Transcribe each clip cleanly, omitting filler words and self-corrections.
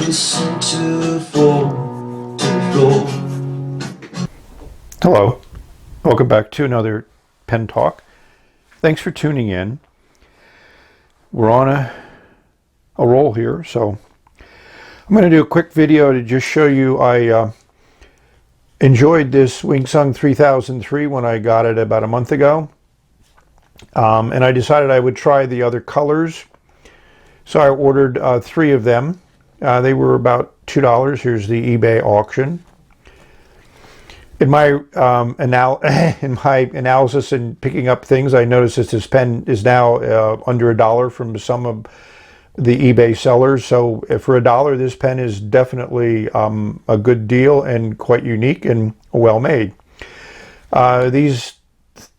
listen to fall to the floor. Hello, welcome back to another Pen Talk. Thanks for tuning in. We're on a roll here, so I'm going to do a quick video to just show you I enjoyed this Wing Sung 3003 when I got it about a month ago, and I decided I would try the other colors. So I ordered 3 of them. They were about $2. Here's the eBay auction. In my analysis and picking up things, I noticed that this pen is now under $1 from some of the eBay sellers. So for $1, this pen is definitely a good deal and quite unique and well made. These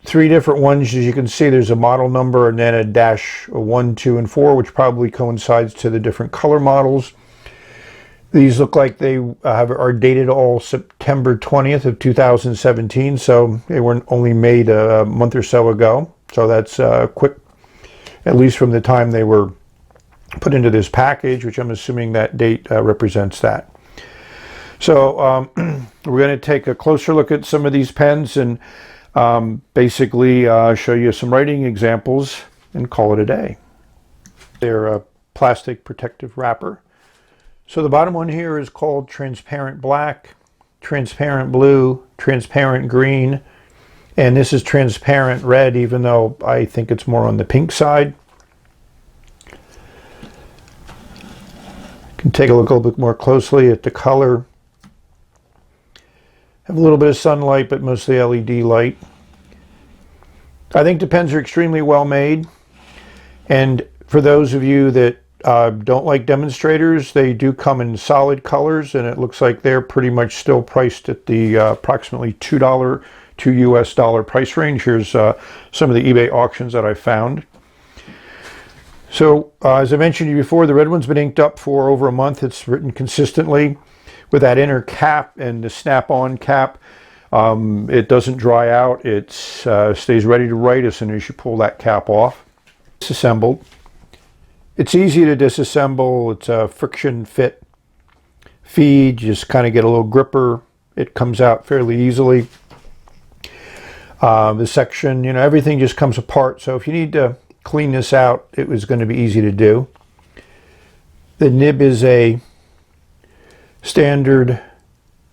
3 different ones, as you can see, there's a model number and then a dash 1, 2, and 4, which probably coincides to the different color models. These look like they are dated all September 20th of 2017, so they were only made a month or so ago. So that's quick, at least from the time they were put into this package, which I'm assuming that date represents that. So we're going to take a closer look at some of these pens and basically show you some writing examples and call it a day. They're a plastic protective wrapper. So the bottom one here is called transparent black, transparent blue, transparent green, and this is transparent red, even though I think it's more on the pink side. You can take a look a little bit more closely at the color. Have a little bit of sunlight, but mostly LED light. I think the pens are extremely well made, and for those of you that don't like demonstrators, they do come in solid colors, and it looks like they're pretty much still priced at the approximately $2 to US dollar price range. Here's some of the eBay auctions that I found. So as I mentioned to you before, the red one's been inked up for over a month. It's written consistently with that inner cap and the snap-on cap. It doesn't dry out. It stays ready to write as soon as you pull that cap off. Disassembled. It's easy to disassemble. It's a friction fit feed. You just kind of get a little gripper. It comes out fairly easily. The section, everything just comes apart. So if you need to clean this out, it was going to be easy to do. The nib is a standard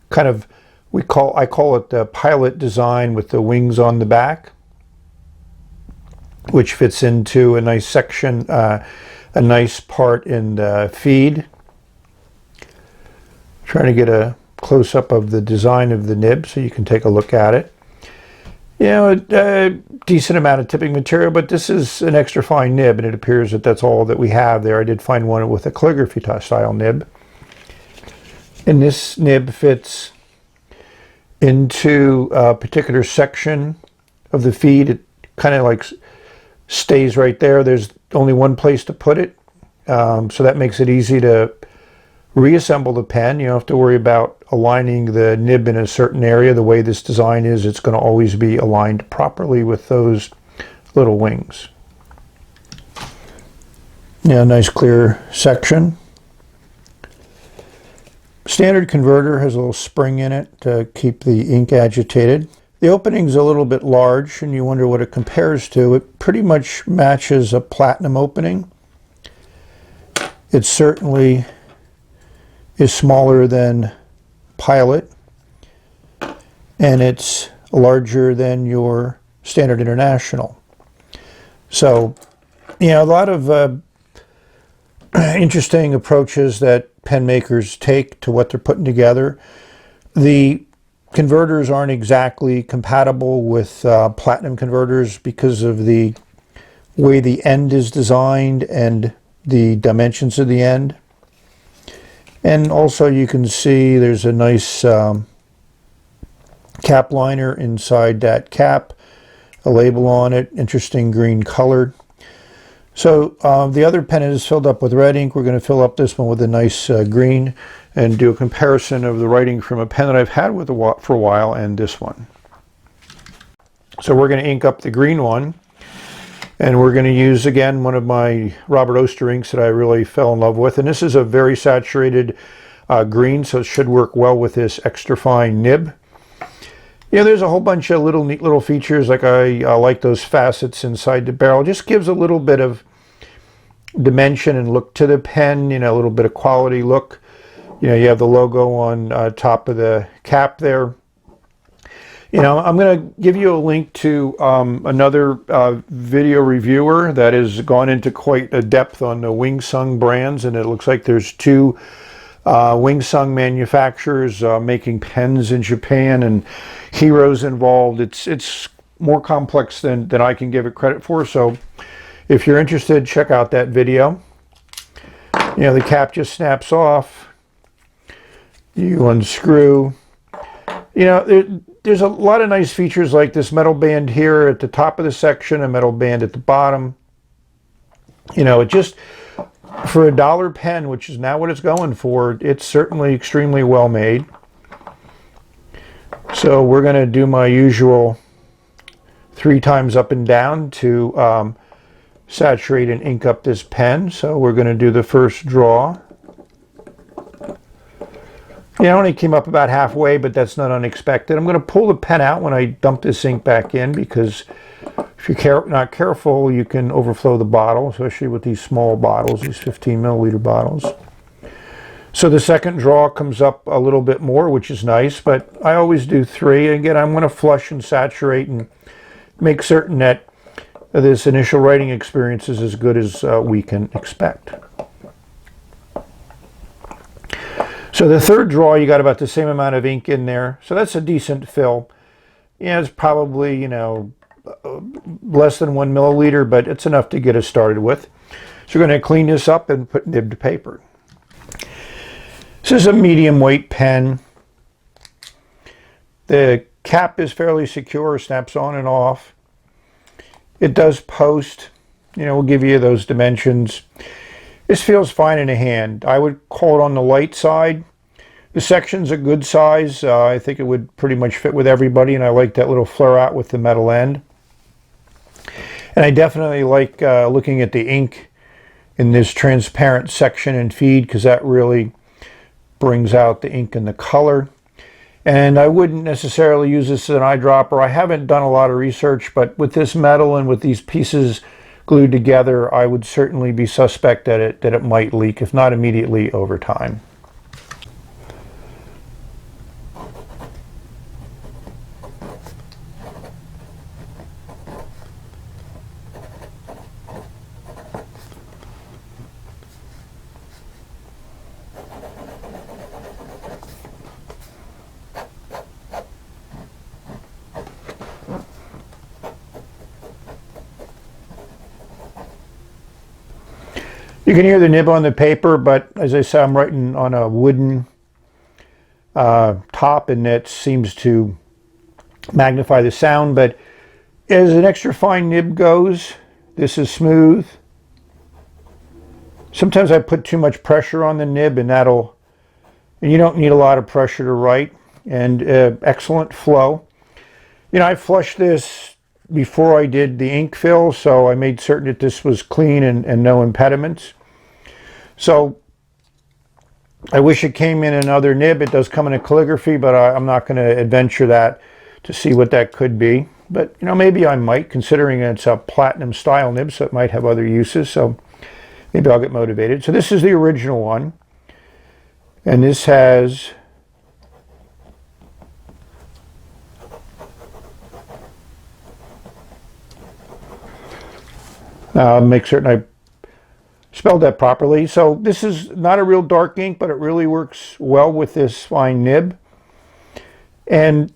kind of, I call it the pilot design with the wings on the back, which fits into a nice section, a nice part in the feed. Trying to get a close-up of the design of the nib so you can take a look at it. A decent amount of tipping material, but this is an extra fine nib, and it appears that that's all that we have there. I did find one with a calligraphy style nib. And this nib fits into a particular section of the feed. It kind of like stays right there. There's only one place to put it, so that makes it easy to reassemble the pen. You don't have to worry about aligning the nib in a certain area. The way this design is, it's going to always be aligned properly with those little wings. Nice clear section. Standard converter has a little spring in it to keep the ink agitated. The opening's a little bit large, and you wonder what it compares to. It pretty much matches a platinum opening. It certainly is smaller than Pilot, and it's larger than your Standard International. So, a lot of interesting approaches that pen makers take to what they're putting together. The converters aren't exactly compatible with platinum converters because of the way the end is designed and the dimensions of the end. And also you can see there's a nice cap liner inside that cap, a label on it, interesting green color. So the other pen is filled up with red ink. We're going to fill up this one with a nice green and do a comparison of the writing from a pen that I've had for a while and this one. So we're going to ink up the green one. And we're going to use, again, one of my Robert Oster inks that I really fell in love with. And this is a very saturated green, so it should work well with this extra fine nib. Yeah, there's a whole bunch of little neat little features. Like I like those facets inside the barrel. Just gives a little bit of dimension and look to the pen, you know, a little bit of quality look. You know, you have the logo on top of the cap there. You know, I'm going to give you a link to another video reviewer that has gone into quite a depth on the Wing Sung brands, and it looks like there's two Wing Sung manufacturers making pens in Japan, and heroes involved. It's more complex than I can give it credit for. So if you're interested, check out that video. You know, the cap just snaps off. You unscrew. You know, there's a lot of nice features like this metal band here at the top of the section, a metal band at the bottom. You know, it just, for $1 pen, which is now what it's going for, it's certainly extremely well made. So we're going to do my usual 3 times up and down to saturate and ink up this pen. So we're going to do the first draw. Yeah, I only came up about halfway, but that's not unexpected. I'm going to pull the pen out when I dump this ink back in, because if you're not careful, you can overflow the bottle, especially with these small bottles, these 15 milliliter bottles. So the second draw comes up a little bit more, which is nice, but I always do 3. Again, I'm going to flush and saturate and make certain that this initial writing experience is as good as we can expect. So the third draw, you got about the same amount of ink in there. So that's a decent fill. Yeah, it's probably, you know, less than 1 milliliter, but it's enough to get us started with. So we're going to clean this up and put nib to paper. This is a medium weight pen. The cap is fairly secure, snaps on and off. It does post. You know, we'll give you those dimensions. This feels fine in the hand. I would call it on the light side. The section's a good size. I think it would pretty much fit with everybody, and I like that little flare out with the metal end. And I definitely like looking at the ink in this transparent section and feed, because that really brings out the ink and the color. And I wouldn't necessarily use this as an eyedropper. I haven't done a lot of research, but with this metal and with these pieces glued together, I would certainly be suspect that it might leak, if not immediately, over time. You can hear the nib on the paper, but as I said, I'm writing on a wooden top, and that seems to magnify the sound. But as an extra fine nib goes, this is smooth. Sometimes I put too much pressure on the nib, and you don't need a lot of pressure to write. And excellent flow. You know, I flushed this before I did the ink fill, so I made certain that this was clean and no impediments. So I wish it came in another nib. It does come in a calligraphy, but I'm not going to adventure that to see what that could be. But, you know, maybe I might, considering it's a platinum style nib, so it might have other uses. So maybe I'll get motivated. So this is the original one. And this has make certain I spelled that properly. So this is not a real dark ink, but it really works well with this fine nib. And,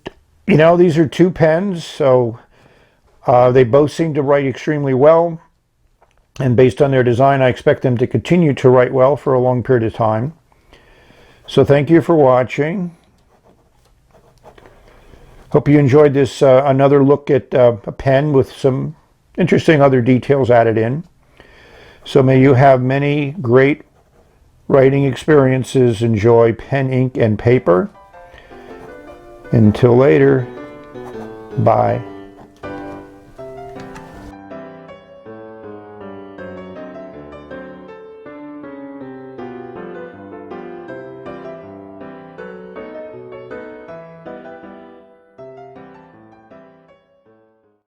you know, these are 2 pens, so they both seem to write extremely well. And based on their design, I expect them to continue to write well for a long period of time. So thank you for watching. Hope you enjoyed this another look at a pen with some interesting other details added in. So may you have many great writing experiences. Enjoy pen, ink, and paper. Until later, bye.